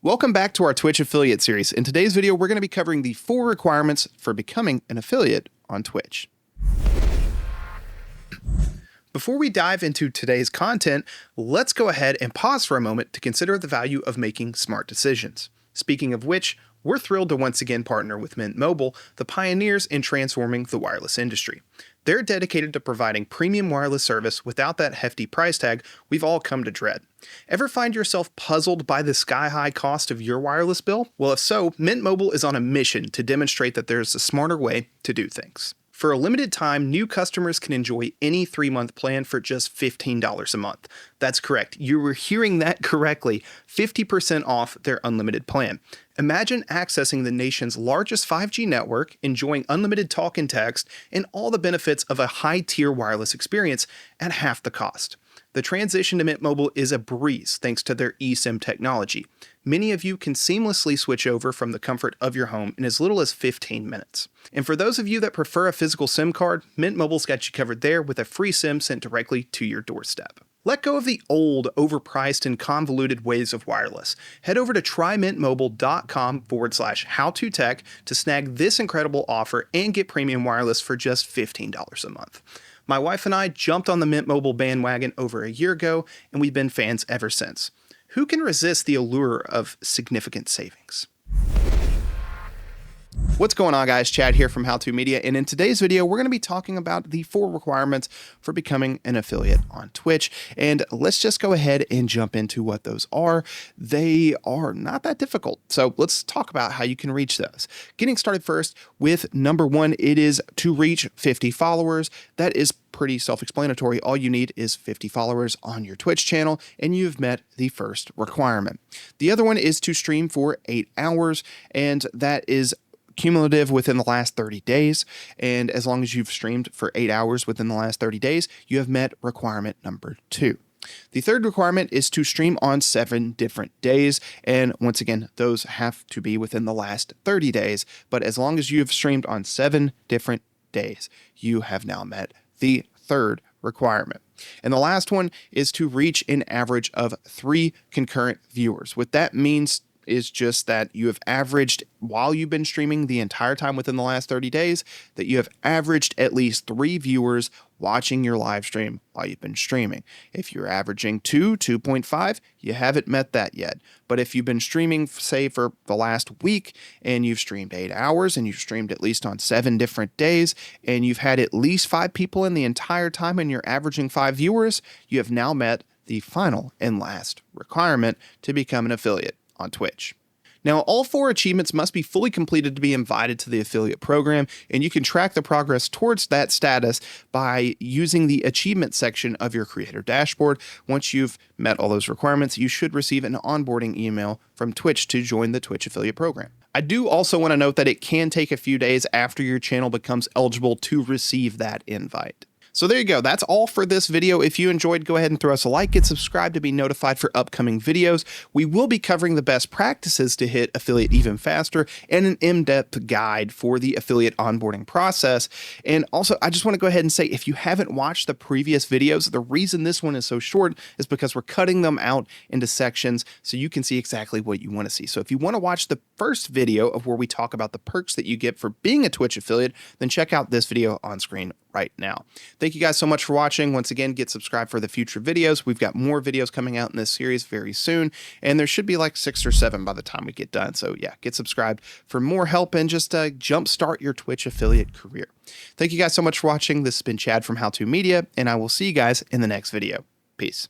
Welcome back to our Twitch affiliate series. In today's video, we're going to be covering the 4 requirements for becoming an affiliate on Twitch. Before we dive into today's content, let's go ahead and pause for a moment to consider the value of making smart decisions. Speaking of which, we're thrilled to once again partner with Mint Mobile, the pioneers in transforming the wireless industry. They're dedicated to providing premium wireless service without that hefty price tag we've all come to dread. Ever find yourself puzzled by the sky-high cost of your wireless bill? Well, if so, Mint Mobile is on a mission to demonstrate that there's a smarter way to do things. For a limited time, new customers can enjoy any 3-month plan for just $15 a month. That's correct. You were hearing that correctly. 50% off their unlimited plan. Imagine accessing the nation's largest 5G network, enjoying unlimited talk and text, and all the benefits of a high-tier wireless experience at half the cost. The transition to Mint Mobile is a breeze thanks to their eSIM technology. Many of you can seamlessly switch over from the comfort of your home in as little as 15 minutes. And for those of you that prefer a physical SIM card, Mint Mobile's got you covered there with a free SIM sent directly to your doorstep. Let go of the old, overpriced, and convoluted ways of wireless. Head over to trymintmobile.com/howtotech to snag this incredible offer and get premium wireless for just $15 a month. My wife and I jumped on the Mint Mobile bandwagon over a year ago, and we've been fans ever since. Who can resist the allure of significant savings? What's going on, guys? Chad here from How To Media, and in today's video, we're going to be talking about the 4 requirements for becoming an affiliate on Twitch. And let's just go ahead and jump into what those are. They are not that difficult, so let's talk about how you can reach those. Getting started first with number 1, it is to reach 50 followers. That is pretty self-explanatory. All you need is 50 followers on your Twitch channel, and you've met the first requirement. The other one is to stream for 8 hours, and that is cumulative within the last 30 days. And as long as you've streamed for 8 hours within the last 30 days, you have met requirement number 2. The third requirement is to stream on 7 different days. And once again, those have to be within the last 30 days. But as long as you have streamed on 7 different days, you have now met the third requirement. And the last one is to reach an average of 3 concurrent viewers. What that means is just that you have averaged, while you've been streaming the entire time within the last 30 days, that you have averaged at least 3 viewers watching your live stream while you've been streaming. If you're averaging 2.5, you haven't met that yet. But if you've been streaming, say, for the last week, and you've streamed 8 hours, and you've streamed at least on 7 different days, and you've had at least 5 people in the entire time, and you're averaging 5 viewers, you have now met the final and last requirement to become an affiliate on Twitch. Now, all 4 achievements must be fully completed to be invited to the affiliate program, and you can track the progress towards that status by using the achievement section of your creator dashboard. Once you've met all those requirements, you should receive an onboarding email from Twitch to join the Twitch affiliate program. I do also want to note that it can take a few days after your channel becomes eligible to receive that invite. So there you go. That's all for this video. If you enjoyed, go ahead and throw us a like, get subscribed to be notified for upcoming videos. We will be covering the best practices to hit affiliate even faster and an in-depth guide for the affiliate onboarding process. And also, I just want to go ahead and say, if you haven't watched the previous videos, the reason this one is so short is because we're cutting them out into sections so you can see exactly what you want to see. So if you want to watch the first video of where we talk about the perks that you get for being a Twitch affiliate, then check out this video on screen right now. Thank you guys so much for watching. Once again, get subscribed for the future videos. We've got more videos coming out in this series very soon, and there should be like 6 or 7 by the time we get done. So yeah, get subscribed for more help and just jumpstart your Twitch affiliate career. Thank you guys so much for watching. This has been Chad from How To Media, and I will see you guys in the next video. Peace.